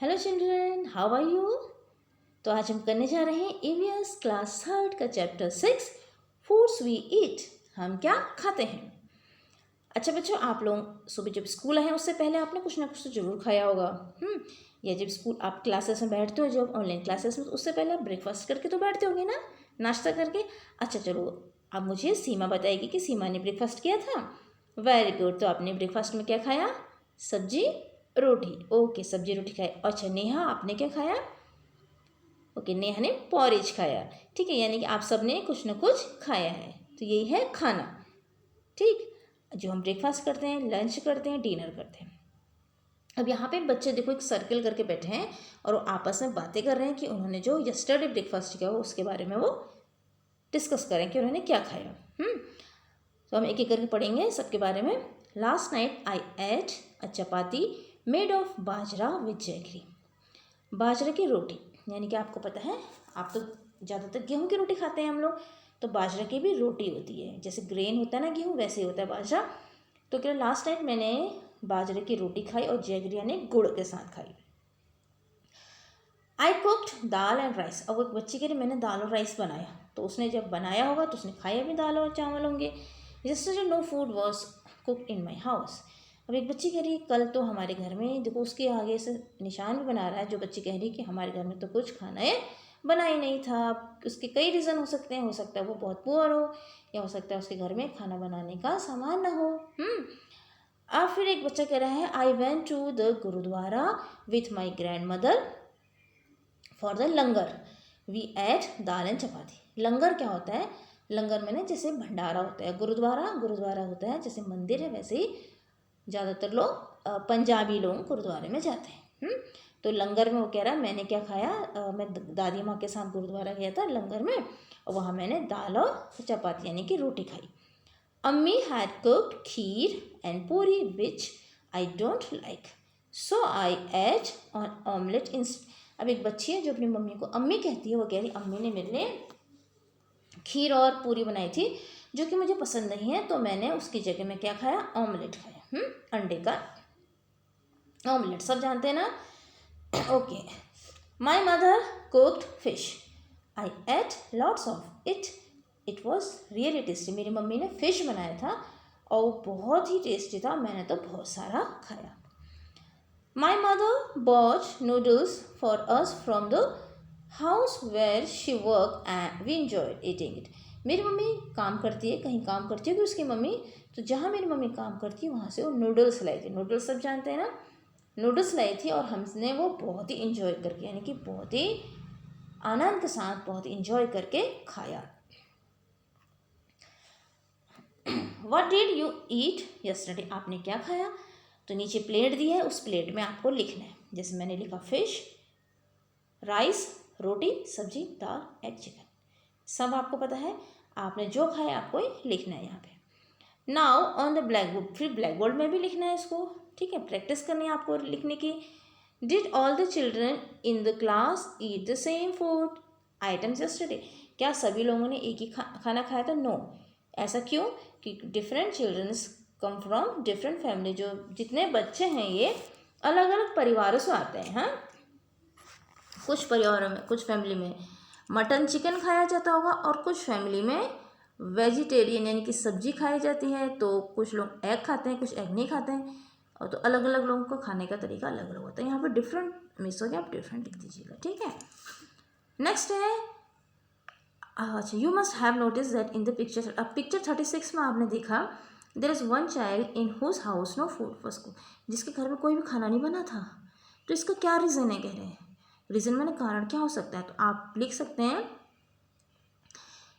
Hello children, how are you. तो आज हम करने जा रहे हैं ईवीएस क्लास थर्ड का चैप्टर 6 फूड्स वी ईट। हम क्या खाते हैं। अच्छा बच्चों, आप लोग सुबह जब स्कूल आए उससे पहले आपने कुछ ना कुछ तो जरूर खाया होगा। या जब स्कूल आप क्लासेस में बैठते हो, जब ऑनलाइन क्लासेस में, तो उससे पहले आप ब्रेकफास्ट करके तो बैठते होंगे ना, नाश्ता करके। अच्छा चलो, अब मुझे सीमा बताएगी कि सीमा ने ब्रेकफास्ट किया था। Very good. तो आपने ब्रेकफास्ट में क्या खाया? सब्जी रोटी। ओके, सब्जी रोटी खाया। अच्छा नेहा, आपने क्या खाया? ओके, नेहा ने पॉरेज खाया। ठीक है, यानी कि आप सब ने कुछ ना कुछ खाया है। तो यही है खाना। ठीक, जो हम ब्रेकफास्ट करते हैं, लंच करते हैं, डिनर करते हैं। अब यहाँ पे बच्चे देखो एक सर्कल करके बैठे हैं और वो आपस में बातें कर रहे हैं कि उन्होंने जो यस्टरडे ब्रेकफास्ट किया हो उसके बारे में वो डिस्कस करें कि उन्होंने क्या खाया। तो हम एक एक करके पढ़ेंगे सबके बारे में। Last night I at a chapati made of bajra with jaggery. बाजरे की रोटी, यानी कि आपको पता है, आप तो ज़्यादातर गेहूं की रोटी खाते हैं हम लोग, तो बाजरा की भी रोटी होती है। जैसे ग्रेन होता है ना गेहूं, वैसे ही होता है बाजरा। तो क्या लास्ट नाइट मैंने बाजरे की रोटी खाई और जैगरी यानी गुड़ के साथ खाई। आई कुक्ड दाल एंड राइस। अब एक बच्ची के लिए मैंने दाल और राइस बनाया, तो उसने जब बनाया होगा तो उसने खाया भी दाल और चावल होंगे। Just no food was cooked in my house. अब एक बच्ची कह रही है कल तो हमारे घर में, देखो उसके आगे से निशान भी बना रहा है, जो बच्ची कह रही है कि हमारे घर में तो कुछ खाना है बना ही नहीं था। उसके कई रीज़न हो सकते हैं, हो सकता है वो बहुत पुअर हो, या हो सकता है उसके घर में खाना बनाने का सामान ना हो। अब फिर एक बच्चा कह रहा है I went to the gurdwara with my grandmother for the langar we ate dal and chapati. Langar क्या होता है? लंगर मैंने जैसे भंडारा होता है, गुरुद्वारा गुरुद्वारा होता है जैसे मंदिर है, वैसे ही ज़्यादातर लोग पंजाबी लोग गुरुद्वारे में जाते हैं। तो लंगर में वो कह रहा है मैंने क्या खाया, मैं दादी माँ के साथ गुरुद्वारा गया था लंगर में, और वहाँ मैंने दाल और चपाती यानी कि रोटी खाई। अम्मी had cooked kheer and puri which I don't like, so I ate on omelette instead. अब एक बच्ची है जो अपनी मम्मी को अम्मी कहती है, वो कह रही अम्मी ने मेरे लिए खीर और पूरी बनाई थी जो कि मुझे पसंद नहीं है, तो मैंने उसकी जगह में क्या खाया? ऑमलेट खाया। अंडे का ऑमलेट, सब जानते हैं ना। Okay, my mother cooked fish, I ate lots of it, it was really tasty. मेरी मम्मी ने फिश बनाया था और वो बहुत ही टेस्टी था, मैंने तो बहुत सारा खाया। My mother bought noodles for us from the house where she worked and we enjoyed eating it. मेरी मम्मी काम करती है, कहीं काम करती है कि उसकी मम्मी, तो जहाँ मेरी मम्मी काम करती है वहाँ से वो नूडल्स लाई थी। नूडल्स सब जानते हैं ना, नूडल्स लाई थी और हमने वो बहुत ही इंजॉय करके, यानी कि बहुत ही आनंद के साथ बहुत ही इंजॉय करके खाया। What did you eat yesterday? आपने क्या खाया? तो नीचे प्लेट दी है, उस प्लेट में आपको लिखना है। जैसे मैंने लिखा फिश, राइस, रोटी, सब्जी, दाल एग, चिकन। सब आपको पता है, आपने जो खाया आपको ही लिखना है यहाँ पे। Now on the black board, फिर ब्लैक बोर्ड में भी लिखना है इसको। ठीक है, प्रैक्टिस करनी है आपको लिखने की। Did all the children in the class eat the same food items yesterday? क्या सभी लोगों ने एक ही खाना खाया था? नो। ऐसा क्यों? कि different childrens come from different family. जो जितने बच्चे हैं ये अलग अलग परिवारों से आते हैं। हाँ, कुछ परिवारों में, कुछ फैमिली में मटन चिकन खाया जाता होगा और कुछ फैमिली में वेजिटेरियन यानी कि सब्जी खाई जाती है। तो कुछ लोग एग खाते हैं, कुछ एग नहीं खाते हैं, और तो अलग अलग लोगों को खाने का तरीका अलग अलग होता है। यहाँ पर डिफरेंट मिस हो गया, आप डिफरेंट लिख दीजिएगा। ठीक है, नेक्स्ट है, अच्छा, you must have notice that in the picture. अब पिक्चर 36 में आपने देखा there is one child in whose house no food for school, जिसके घर में कोई भी खाना नहीं बना था। तो इसका क्या रीज़न है? कह रहे हैं रीज़न मैंने कारण क्या हो सकता है, तो आप लिख सकते हैं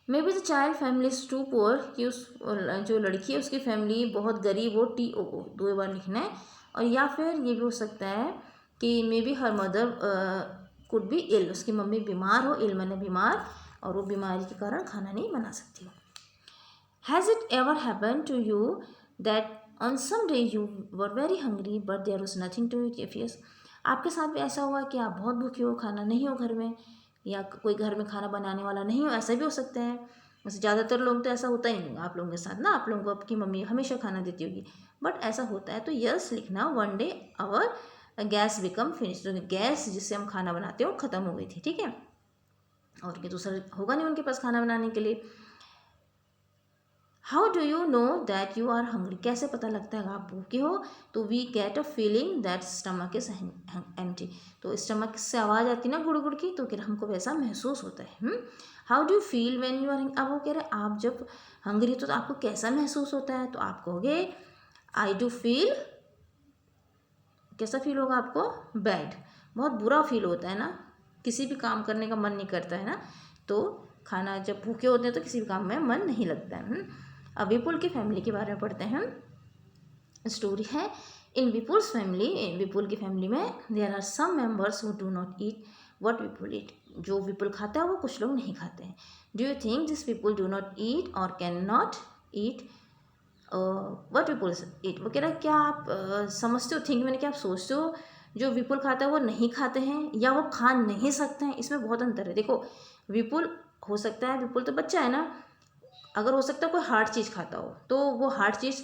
maybe the child family is too poor, कि उस जो लड़की है उसकी फैमिली बहुत गरीब हो, TOO 2 बार लिखना है। और या फिर ये भी हो सकता है कि maybe her mother could be ill, उसकी मम्मी बीमार हो, इल मैंने बीमार, और वो बीमारी के कारण खाना नहीं बना सकती हो। Has it ever happen to you that on some day you were very hungry but there was nothing to eat? If yes, आपके साथ भी ऐसा हुआ कि आप बहुत भूखे हो, खाना नहीं हो घर में, या कोई घर में खाना बनाने वाला नहीं हो, ऐसा भी हो सकता है। वैसे ज़्यादातर लोग तो ऐसा होता ही नहीं होगा आप लोगों के साथ ना, आप लोगों को आपकी मम्मी हमेशा खाना देती होगी, बट ऐसा होता है तो यस लिखना। One day our gas become finish, तो गैस जिससे हम खाना बनाते हैं वो ख़त्म हो गई थी, ठीक है, और ये दूसरा होगा नहीं उनके पास खाना बनाने के लिए। How do you know that you are hungry, कैसे पता लगता है आप भूखे हो, तो we get a feeling that stomach is empty, तो स्टमक से आवाज़ आती है ना गुड़ गुड़ की, तो फिर हमको वैसा महसूस होता है। How do you feel when you are, अब वो कह रहे हैं आप जब हंग्री तो आपको कैसा महसूस होता है, तो आप कहोगे आई डू फील, कैसा फील होगा आपको, बैड, बहुत बुरा फील होता है ना, किसी भी काम करने का मन नहीं करता है ना, तो खाना जब भूखे होते हैं तो किसी भी काम में मन नहीं लगता है। अब विपुल की फैमिली के बारे में पढ़ते हैं। स्टोरी है, इन विपुल्स फैमिली, विपुल की फैमिली में there are some members who do not eat what Vipul eat, जो विपुल खाता है वो कुछ लोग नहीं खाते हैं। Do you think this people do not ईट और can not eat what Vipul ईट, वो कह रहा है क्या आप समझते हो, थिंक मैंने क्या आप सोचते हो जो विपुल खाता है वो नहीं खाते हैं या वो खा नहीं सकते हैं, इसमें बहुत अंतर है। देखो विपुल हो सकता है, विपुल तो बच्चा है ना, अगर हो सकता है कोई हार्ड चीज़ खाता हो तो वो हार्ड चीज़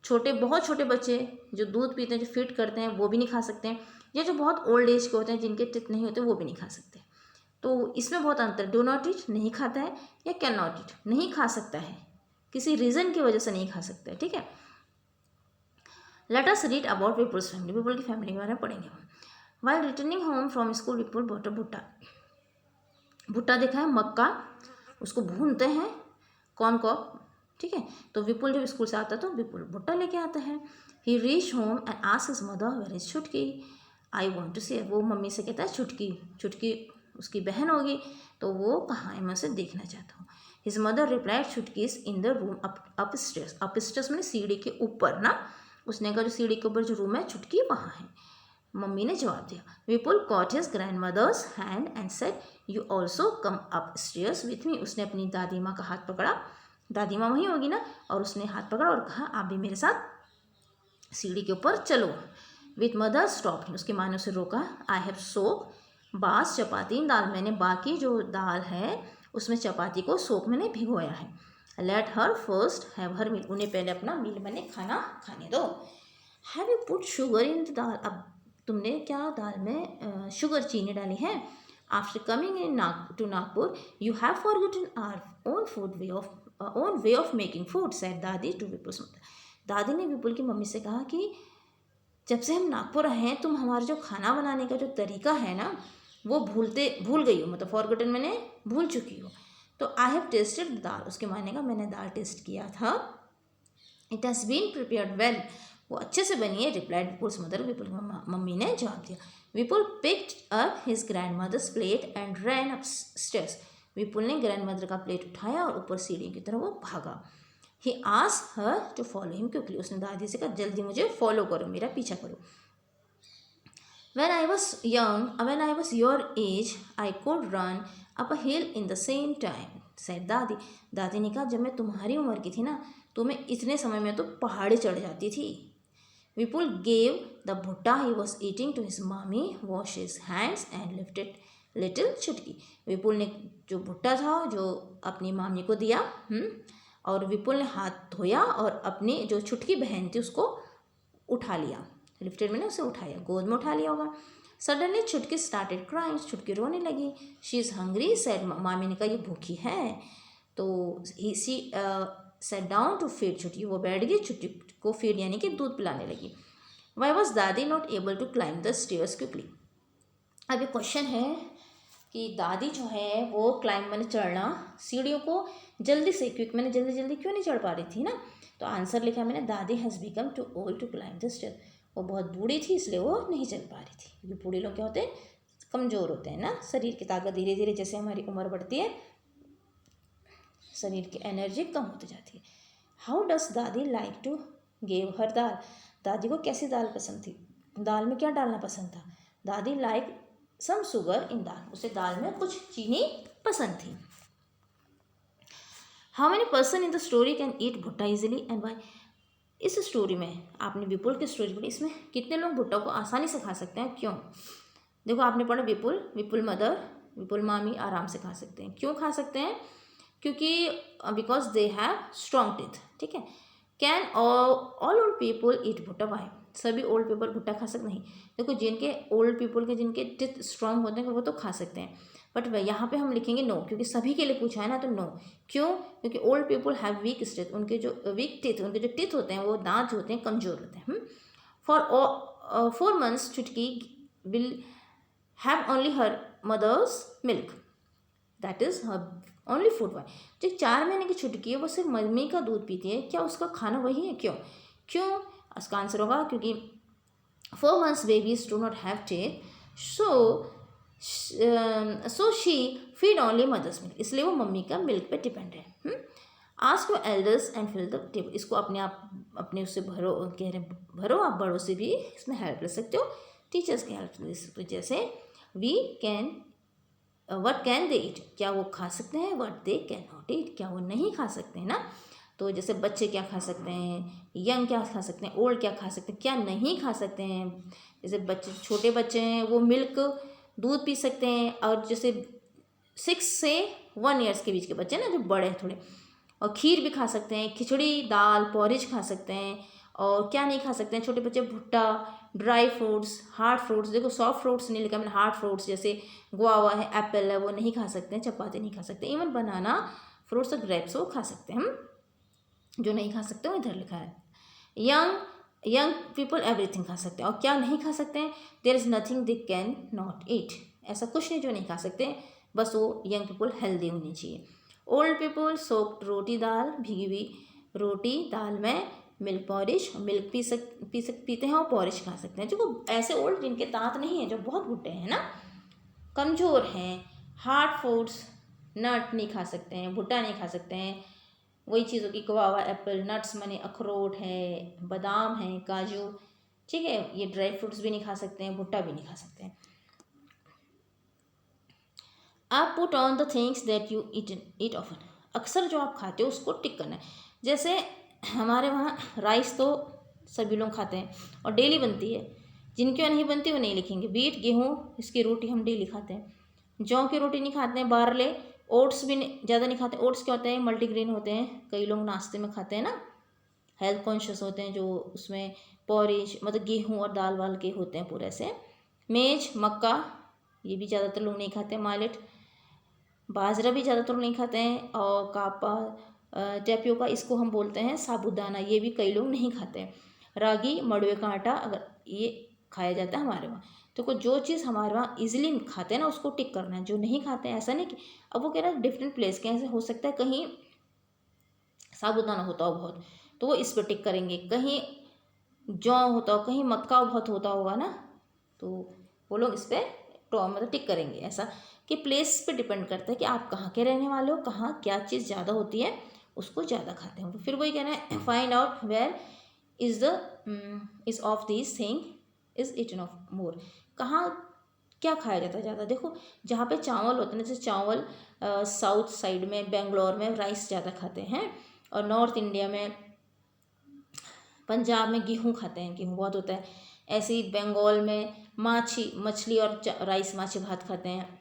छोटे, बहुत छोटे बच्चे जो दूध पीते हैं, जो फिट करते हैं, वो भी नहीं खा सकते हैं, या जो बहुत ओल्ड एज के होते हैं जिनके टिथ नहीं होते वो भी नहीं खा सकते। तो इसमें बहुत अंतर, डू नॉट ईट नहीं खाता है या कैन नॉट ईट नहीं खा सकता है, किसी रीज़न की वजह से नहीं खा सकता है, ठीक है। Let us read about Vipul's family, Vipul की फैमिली के बारे में पढ़ेंगे हम। While returning home from school Vipul bought a bhutta, भुट्टा देखा है मक्का, उसको भूनते हैं कॉर्न को, ठीक है। तो विपुल जब स्कूल से आता है तो विपुल भुट्टा लेके आता है। He reach home and asks his mother where is Chutki, I want to सी, वो मम्मी से कहता है छुटकी, छुटकी उसकी बहन होगी, तो वो कहाँ है, मैं उसे देखना चाहता हूँ। हिज मदर रिप्लाइड छुटकी is in the room up stairs, up stairs मैंने सीढ़ी के ऊपर ना, उसने कहा जो सीढ़ी के ऊपर जो रूम है छुटकी वहाँ है, मम्मी ने जवाब दिया। Vipul caught his grandmother's hand and said you also come upstairs with me, उसने अपनी दादी माँ का हाथ पकड़ा, दादी माँ वहीं होगी ना, और उसने हाथ पकड़ा और कहा आप भी मेरे साथ सीढ़ी के ऊपर चलो। विथ मदर स्टॉप, उसकी माँ ने उसे रोका। आई हैव सोक बास चपाती दाल, मैंने बाकी जो दाल है उसमें चपाती को सोक मैंने भिगोया है। Let her first have her meal, उन्हें पहले अपना मील मैंने खाना खाने दो। Have you put sugar in the dal, अब तुमने क्या दाल में शुगर चीनी डाली है। After coming into Nagpur you have forgotten our own way of making food, said dadi to Vipul's mother, दादी ने विपुल की मम्मी से कहा कि जब से हम नागपुर आए हैं तुम हमारा जो खाना बनाने का जो तरीका है ना वो भूल गई हो, मतलब फॉरगॉटन मैंने भूल चुकी हो। तो आई हैव टेस्टेड दाल, उसके मायने का मैंने दाल टेस्ट किया था। It has been prepared well, वो अच्छे से बनी है, रिप्लाइड विपुल्स मदर, विपुल की मम्मी ने जवाब दिया। Vipul picked up his grandmother's plate and ran upstairs, Vipul ने ग्रैंड मदर का प्लेट उठाया और ऊपर सीढ़ी की तरफ वो भागा। He asked her to follow him quickly, उसने दादी से कहा जल्दी मुझे फॉलो करो, मेरा पीछा करो। When I was your age, I could run up a hill in the same time, said दादी, दादी ने कहा जब मैं तुम्हारी उम्र की थी ना तो मैं इतने समय में तो पहाड़ी चढ़ जाती थी। विपुल gave the bhutta he was eating to his mommy, washed his hands and lifted little छुटकी, विपुल ने जो भुट्टा था जो अपनी मामी को दिया, और विपुल ने हाथ धोया और अपनी जो छुटकी बहन थी उसको उठा लिया, लिफ्टेड मैंने उसे उठाया, गोद में उठा लिया होगा। सडनली छुटकी स्टार्टेड क्राइंग, छुटकी रोने लगी। शी इज़ हंग्री सेड, मामी ने कहा ये भूखी है, तो she sat down to feed Chutki, वो बैठ गई छुटकी को फीड यानी कि दूध पिलाने लगी। Why was dadi not able to climb the stairs quickly, अब ये क्वेश्चन है कि दादी जो है वो क्लाइंब मैंने चढ़ना सीढ़ियों को जल्दी से, क्योंकि मैंने जल्दी जल्दी क्यों नहीं चढ़ पा रही थी ना, तो आंसर लिखा मैंने dadi has become too old to climb the stair, वो बहुत बूढ़ी थी इसलिए वो नहीं चल पा रही थी, क्योंकि बूढ़े लोग क्या होते हैं कमज़ोर होते हैं ना, शरीर की ताकत धीरे धीरे जैसे हमारी उम्र बढ़ती है शरीर की एनर्जी कम होती जाती है। हाउ डस दादी लाइक टू गिव हर दाल, दादी को कैसी दाल पसंद थी, दाल में क्या डालना पसंद था, दादी लाइक सम शुगर इन दाल, उसे दाल में कुछ चीनी पसंद थी। How many person in the story can eat भुट्टा इजिली एंड वाई, इस स्टोरी में आपने विपुल की स्टोरी पढ़ी, इसमें कितने लोग भुट्टा को आसानी से खा सकते हैं, क्यों। देखो आपने पढ़ा विपुल मदर, विपुल मामी आराम से खा सकते हैं, क्यों खा सकते हैं, क्योंकि because they have strong teeth, ठीक है। Can all old people eat भुट्टा, वाई, सभी ओल्ड पीपल भुट्टा खा सकते नहीं। देखो जिनके ओल्ड पीपल के जिनके टीथ स्ट्रांग होते हैं वो तो खा सकते हैं, बट यहाँ पे हम लिखेंगे नो, क्योंकि सभी के लिए पूछा है ना, तो नो। क्यों? क्योंकि old people have week teeth, उनके जो वीक टीथ, उनके जो टीथ होते हैं वो दांत जो होते हैं कमजोर होते हैं। For 4 months Chutki will have only her mother's milk, that is her only food. Why? जो 4 महीने की छुटकी है वो सिर्फ मम्मी का दूध पीती है, क्या उसका खाना वही है? क्यों? क्यों? इसका आंसर होगा क्योंकि 4 months babies do not have teeth, so she feed only mother's milk, इसलिए वो मम्मी का मिल्क पे डिपेंड है। Ask your elders and fill the table, इसको अपने उससे भरो, कह रहे भरो, आप बड़ों से भी इसमें हेल्प ले सकते हो, टीचर्स की हेल्प ले सकते हो। जैसे we can what can they eat, क्या वो खा सकते हैं? What they can not eat, क्या वो नहीं खा सकते हैं ना। तो जैसे बच्चे क्या खा सकते हैं, यंग क्या खा सकते हैं, ओल्ड क्या खा सकते हैं, क्या नहीं खा सकते हैं। जैसे बच्चे, छोटे बच्चे हैं वो मिल्क दूध पी सकते हैं, और जैसे 6 से 1 years के बीच के बच्चे ना जो बड़े हैं थोड़े, और खीर भी खा सकते हैं, खिचड़ी दाल पॉरिज खा सकते हैं। और क्या नहीं खा सकते हैं छोटे बच्चे? भुट्टा, ड्राई फ्रूट्स, हार्ड फ्रूट्स। देखो सॉफ्ट फ्रूट्स नहीं लिखा मैंने, हार्ड फ्रूट्स जैसे गुआवा है, एप्पल है, वो नहीं खा सकते हैं, चपाती नहीं खा सकते, इवन बनाना, फ्रूट्स और ग्रेप्स वो खा सकते हैं। हम जो नहीं खा सकते वो इधर लिखा है। यंग पीपल एवरीथिंग खा सकते हैं, और क्या नहीं खा सकते हैं? There is nothing they can not eat, ऐसा कुछ नहीं जो नहीं खा सकते, बस वो यंग पीपल हेल्दी होनी चाहिए। ओल्ड पीपल सोक्ड रोटी दाल, भीगी हुई रोटी दाल में मिल्क पॉरिश, मिल्क पीते हैं और पॉरिश खा सकते हैं। जो ऐसे ओल्ड जिनके दांत नहीं है, जो बहुत बुढ़े हैं ना, कमज़ोर हैं, हार्ड फूड्स, नट नहीं खा सकते हैं, भुट्टा नहीं खा सकते हैं, वही चीज़ों की गुआवा, एप्पल, नट्स माने अखरोट है, बादाम है, काजू, ठीक है, ये ड्राई फ्रूट्स भी नहीं खा सकते हैं, भुट्टा भी नहीं खा सकते हैं। आप put on the things that you eat often, अक्सर जो आप खाते हो उसको टिक करना है। जैसे हमारे वहाँ राइस तो सभी लोग खाते हैं और डेली बनती है, जिनके यहाँ नहीं बनती वो नहीं लिखेंगे। वीट गेहूँ, इसकी रोटी हम डेली खाते हैं। जौ की रोटी नहीं खाते हैं, बारले, ओट्स भी ज़्यादा नहीं खाते। ओट्स क्या होते हैं? मल्टीग्रेन होते हैं, कई लोग नाश्ते में खाते हैं ना, हेल्थ कॉन्शियस होते हैं, जो उसमें पॉरिज मतलब गेहूँ और दाल वाल के होते हैं पूरे से। मेज, मक्का, ये भी ज़्यादातर लोग नहीं खाते। माइलेट, बाजरा भी ज़्यादातर नहीं खाते हैं। और कापा, टेपियोका, इसको हम बोलते हैं साबूदाना, ये भी कई लोग नहीं खाते हैं। रागी, मड़ुए का आटा, अगर ये खाया जाता है हमारे वहाँ। तो कोई जो चीज़ हमारे वहाँ ईजिली खाते हैं ना उसको टिक करना है, जो नहीं खाते हैं ऐसा नहीं कि अब वो कह रहा है डिफरेंट प्लेस के, ऐसे हो सकता है कहीं साबूदाना होता हो बहुत, तो वो इस पर टिक करेंगे, कहीं जौ होता हो, कहीं मक्का बहुत होता होगा ना, तो वो लोग इस पर मतलब टिक करेंगे। ऐसा कि प्लेस पे डिपेंड करता है कि आप कहाँ के रहने वाले हो, कहाँ क्या चीज़ ज़्यादा होती है उसको ज़्यादा खाते हैं। तो फिर वही कहना है, find out where is of this thing is eaten of more, कहाँ क्या खाया जाता है ज़्यादा। देखो जहाँ पे चावल होते हैं, जैसे चावल साउथ साइड में बेंगलोर में राइस ज़्यादा खाते हैं, और नॉर्थ इंडिया में पंजाब में गेहूँ खाते हैं, गेहूँ बहुत होता है। ऐसे ही बंगाल में मछली और राइस, माछी भात खाते हैं।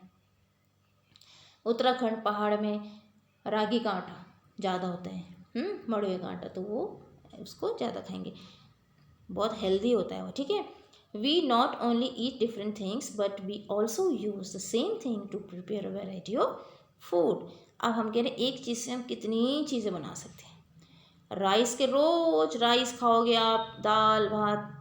उत्तराखंड पहाड़ में रागी का आटा ज़्यादा होता है, मड़ुए का आटा, तो वो उसको ज़्यादा खाएंगे, बहुत हेल्दी होता है वो, ठीक है। We not only eat different things but we also use the same thing to prepare a variety of food. अब हम कह रहे हैं एक चीज़ से हम कितनी चीज़ें बना सकते हैं। राइस के रोज राइस खाओगे आप, दाल भात,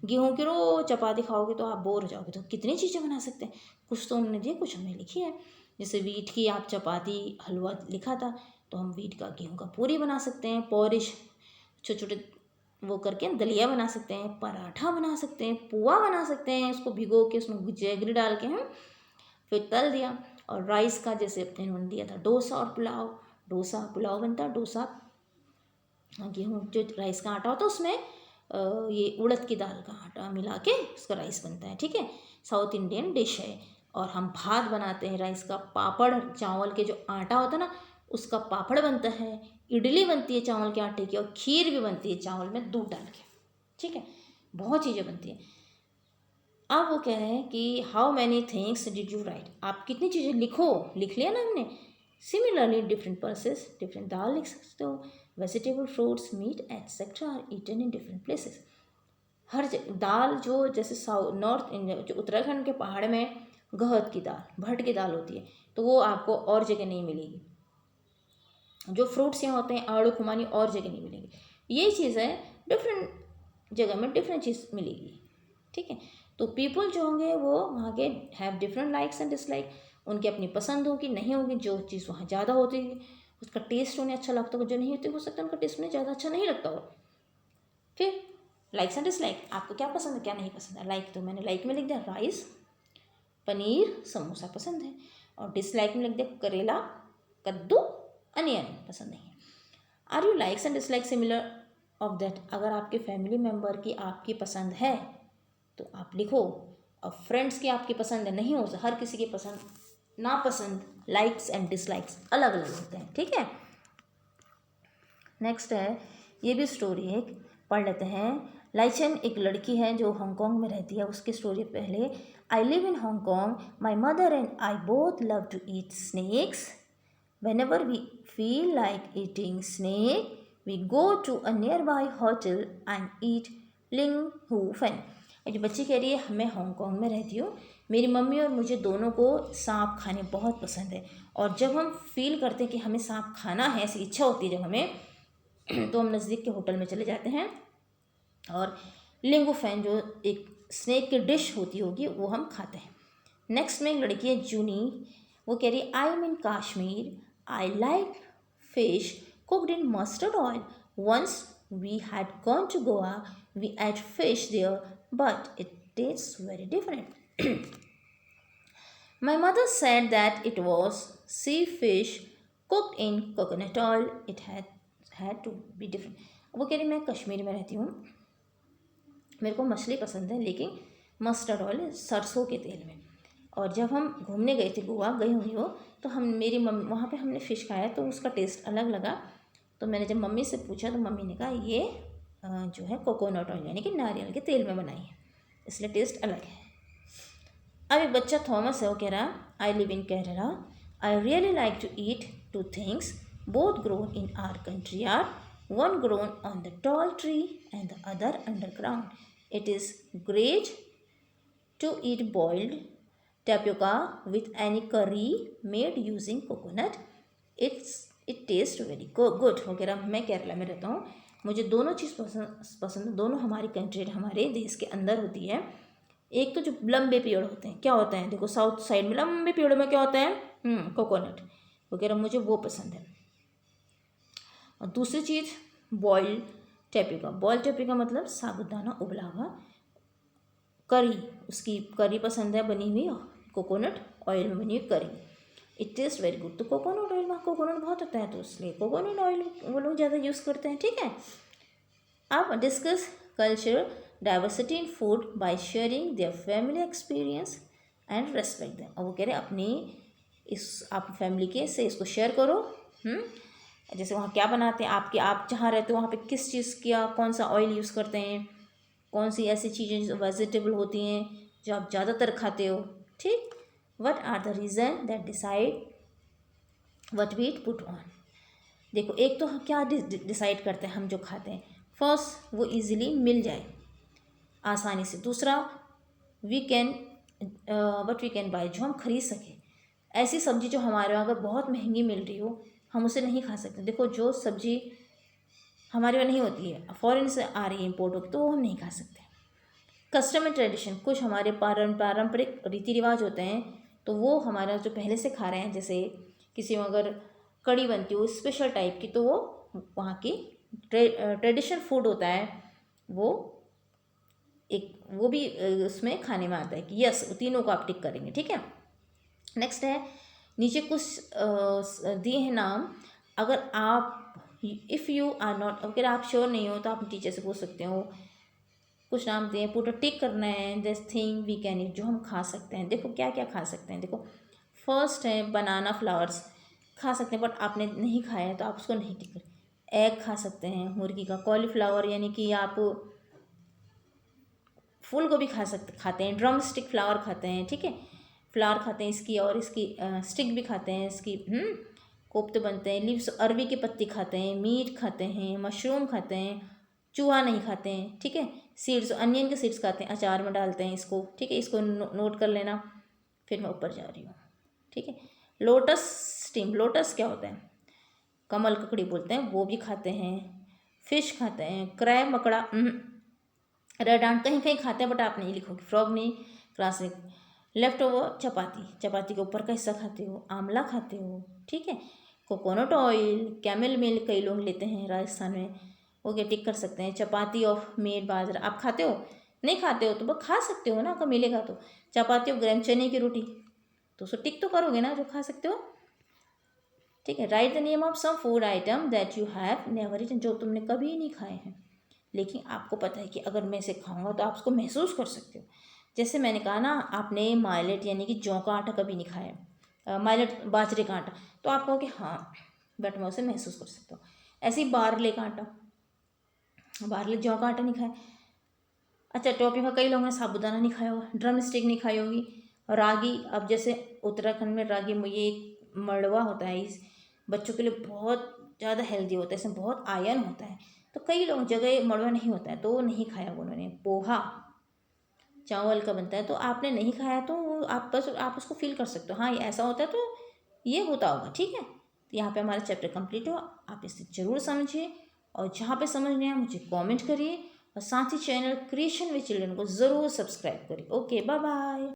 गेहूँ की रोज चपाती खाओगे तो आप बोर हो जाओगे। तो कितनी चीज़ें बना सकते हैं, कुछ तो उन्होंने दिया, कुछ हमने लिखी है। जैसे वीट की आप चपाती हलवा लिखा था, तो हम वीट का गेहूँ का पूरी बना सकते हैं, पॉरिश छोटे छोटे वो करके दलिया बना सकते हैं, पराठा बना सकते हैं, पुआ बना सकते हैं, उसको भिगो के उसमें जैगरी डाल के हम फिर तल दिया। और राइस का जैसे अपने उन्होंने दिया था डोसा और पुलाव, डोसा पुलाव बनता है। डोसा गेहूँ जो राइस का आटा होता है उसमें ये उड़द की दाल का आटा मिला के उसका राइस बनता है, ठीक है, साउथ इंडियन डिश है। और हम भात बनाते हैं राइस का, पापड़ चावल के जो आटा होता है ना उसका पापड़ बनता है, इडली बनती है चावल के आटे की, और खीर भी बनती है चावल में दूध डाल के, ठीक है, बहुत चीज़ें बनती हैं। अब वो कह रहे हैं कि how many things did you write, आप कितनी चीज़ें लिख लिया ना हमने। सिमिलरली डिफरेंट पर्सेस, डिफरेंट दाल लिख सकते हो, vegetable, fruits, meat etcetera are eaten in different places. हर दाल जो जैसे नॉर्थ इंडिया जो उत्तराखंड के पहाड़ में गहत की दाल, भट की दाल होती है, तो वो आपको और जगह नहीं मिलेगी। जो फ्रूट्स यहाँ होते हैं आड़ू खुमानी और जगह नहीं मिलेंगे। यही चीज़ है, डिफरेंट जगह में डिफरेंट चीज़ मिलेगी, ठीक है। तो पीपल जो होंगे वो वहाँ के have different likes and dislike, उनकी अपनी पसंद होगी, नहीं होगी। जो चीज़ वहाँ ज़्यादा होती है उसका टेस्ट उन्हें अच्छा लगता होगा, जो नहीं होती हो सकता है उनका टेस्ट उन्हें ज़्यादा अच्छा नहीं लगता हो। फिर लाइक्स एंड डिसलाइक, आपको क्या पसंद है क्या नहीं पसंद है। लाइक तो मैंने लाइक में लिख दिया राइस, पनीर, समोसा पसंद है, और डिसलाइक में लिख दिया करेला, कद्दू, अनियन पसंद नहीं है। Are you likes and dislike similar of that, अगर आपके फैमिली मेम्बर की आपकी पसंद है तो आप लिखो, और फ्रेंड्स की आपकी पसंद है नहीं हो, हर किसी की पसंद नापसंद, लाइक्स एंड डिसलाइक्स अलग अलग होते हैं, ठीक है। नेक्स्ट है, ये भी स्टोरी है, पढ़ लेते हैं। लाइचन एक लड़की है जो हांगकांग में रहती है, उसकी स्टोरी पहले। I live in Hong Kong, my mother and I both love to eat snacks. Whenever we feel like eating snake, we go to a nearby hotel and eat ling hu fan. जो बच्ची कह रही है मैं Hong Kong में रहती हूँ, मेरी मम्मी और मुझे दोनों को सांप खाने बहुत पसंद है, और जब हम फील करते हैं कि हमें सांप खाना है, ऐसी इच्छा होती है जब हमें तो हम नज़दीक के होटल में चले जाते हैं और लिंगू फैन जो एक स्नेक की डिश होती होगी वो हम खाते हैं। नेक्स्ट में एक लड़की है जूनी, वो कह रही है I am in Kashmir, I like fish cooked in mustard oil. Once we had gone to Goa, we ate fish there, but it tastes very different. My mother said that it was sea fish cooked in coconut oil. It had to be different. वो कह रही मैं कश्मीर में रहती हूँ, मेरे को मछली पसंद है लेकिन मस्टर्ड ऑयल सरसों के तेल में। और जब हम घूमने गए थे गोवा, गई हुई हो, तो हम मेरी मम्मी वहाँ पे हमने फ़िश खाया तो उसका टेस्ट अलग लगा। तो मैंने जब मम्मी से पूछा तो मम्मी ने कहा ये जो है कोकोनट ऑयल यानी कि नारियल के तेल में बनाई है, इसलिए टेस्ट अलग है। अब एक बच्चा थॉमस है, वो कह रहा I live in Kerala, I really like to eat two things both grown in our country are one grown on the tall tree and the other underground. It is great to eat boiled tapioca with any curry made using coconut. It tastes very good वगैरह। मैं केरला में रहता हूँ, मुझे दोनों चीज़ पसंद है, दोनों हमारी कंट्री हमारे देश के अंदर होती है। एक तो जो लंबे पेड़ होते हैं, क्या होता है देखो साउथ साइड में लंबे पेड़ों में क्या होता है कोकोनट वगैरह, मुझे वो पसंद है। और दूसरी चीज़ बॉइल्ड टेपिका, बॉइल्ड टेपिका मतलब साबुदाना उबला हुआ, करी, उसकी करी पसंद है बनी हुई कोकोनट ऑयल में बनी हुई करी। It taste very good. तो कोकोनट ऑयल में कोकोनट बहुत होता है तो इसलिए कोकोनट ऑयल वो लोग ज़्यादा यूज़ करते हैं, ठीक है। अब discuss culture diversity in food by sharing their family experience and respect them. और वो कह रहे हैं अपनी आप फैमिली के से इसको शेयर करो। जैसे वहाँ क्या बनाते हैं, आप जहाँ रहते हो वहाँ पे किस चीज़ का कौन सा ऑयल यूज़ करते हैं, कौन सी ऐसी चीज़ें जो वेजिटेबल होती हैं जो आप ज़्यादातर खाते हो, ठीक। What are the reason that decide what we put on. देखो एक तो हम क्या डिसाइड करते हैं हम जो खाते हैं, फर्स्ट वो इजीली मिल जाए आसानी से, दूसरा we can what we can buy, जो हम खरीद सकें। ऐसी सब्ज़ी जो हमारे वहाँ अगर बहुत महंगी मिल रही हो हम उसे नहीं खा सकते। देखो जो सब्ज़ी हमारे वहाँ नहीं होती है, फॉरेन से आ रही है इम्पोर्ट होकर, तो वो हम नहीं खा सकते। कस्टम एंड ट्रेडिशन, कुछ हमारे पारंपरिक रीति रिवाज होते हैं तो वो हमारा जो पहले से खा रहे हैं, जैसे किसी में अगर कड़ी बनती हो स्पेशल टाइप की तो वो वहाँ की ट्रेडिशनल फूड होता है, वो भी उसमें खाने में आता है कि यस तीनों को आप टिक करेंगे, ठीक है। नेक्स्ट है, नीचे कुछ दिए हैं नाम, अगर आप इफ़ यू आर नॉट, अगर आप श्योर नहीं हो तो आप टीचर से पूछ सकते हो। कुछ नाम दिए, पुट टिक करना है, this thing we can eat, जो हम खा सकते हैं। देखो क्या क्या खा सकते हैं, देखो फर्स्ट है बनाना फ्लावर्स, खा सकते हैं बट आपने नहीं खाया है तो आप उसको नहीं टिक कर। एग खा सकते हैं मुर्गी का, कॉलीफ्लावर यानी कि आप फूल गोभी खाते हैं, ड्रम स्टिक फ्लावर खाते हैं, ठीक है, फ्लावर खाते हैं इसकी, और इसकी स्टिक भी खाते हैं, इसकी कोफ्ते बनते हैं। लीव्स अरबी की पत्ती खाते हैं, मीट खाते हैं, मशरूम खाते हैं, चूहा नहीं खाते हैं, ठीक है। सीड्स, अनियन के सीड्स खाते हैं, अचार में डालते हैं इसको, ठीक है, इसको नोट कर लेना। फिर मैं ऊपर जा रही हूँ, ठीक है। लोटस स्टीम, लोटस क्या होता है, कमल ककड़ी बोलते हैं, वो भी खाते हैं। फिश खाते हैं, क्रैब मकड़ा, रेड आंट कहीं कहीं खाते हैं, बट आप नहीं लिखोगे, फ्रॉग नहीं, क्लासिक। लेफ्ट ओवर चपाती, चपाती के ऊपर का हिस्सा खाते हो, आंवला खाते हो, ठीक है। कोकोनट ऑयल, कैमल मिल्क कई लोग लेते हैं राजस्थान में, ओके, टिक कर सकते हैं। चपाती ऑफ मेड बाजरा, आप खाते हो, नहीं खाते हो तो वो खा सकते हो ना, अगर मिलेगा तो। चपाती ऑफ ग्राम, चने की रोटी, तो उसको टिक तो करोगे ना जो खा सकते हो, ठीक है। Write the name of some food item that you have never eaten, जो तुमने कभी नहीं खाए हैं, लेकिन आपको पता है कि अगर मैं इसे खाऊंगा तो आप उसको महसूस कर सकते हो। जैसे मैंने कहा ना, आपने माइलेट यानी कि जौ का आटा कभी नहीं खाया, माइलेट बाजरे का आटा, तो आप कहोगे हाँ, बट मैं उसे महसूस कर सकता हूँ। ऐसे ही बारले का आटा, बारले जौ का आटा नहीं खाया। अच्छा, टॉपिंग का कई लोगों ने साबूदाना नहीं खाया होगा, ड्रम स्टिक नहीं खाई होगी, रागी। अब जैसे उत्तराखंड में रागी, ये एक मड़वा होता है, इस बच्चों के लिए बहुत ज़्यादा हेल्दी होता है, इसमें बहुत आयरन होता है, तो कई लोग जगह मड़वा नहीं होता है तो वो नहीं खाया उन्होंने। पोहा चावल का बनता है, तो आपने नहीं खाया तो आप बस आप उसको फील कर सकते हो, हाँ ये ऐसा होता है, तो ये होता होगा, ठीक है। तो यहाँ पे हमारा चैप्टर कंप्लीट हुआ, आप इसे ज़रूर समझिए, और जहाँ पे समझ नहीं आया मुझे कमेंट करिए, और साथ ही चैनल क्रिएशन विद चिल्ड्रन को ज़रूर सब्सक्राइब करिए। Okay, bye bye.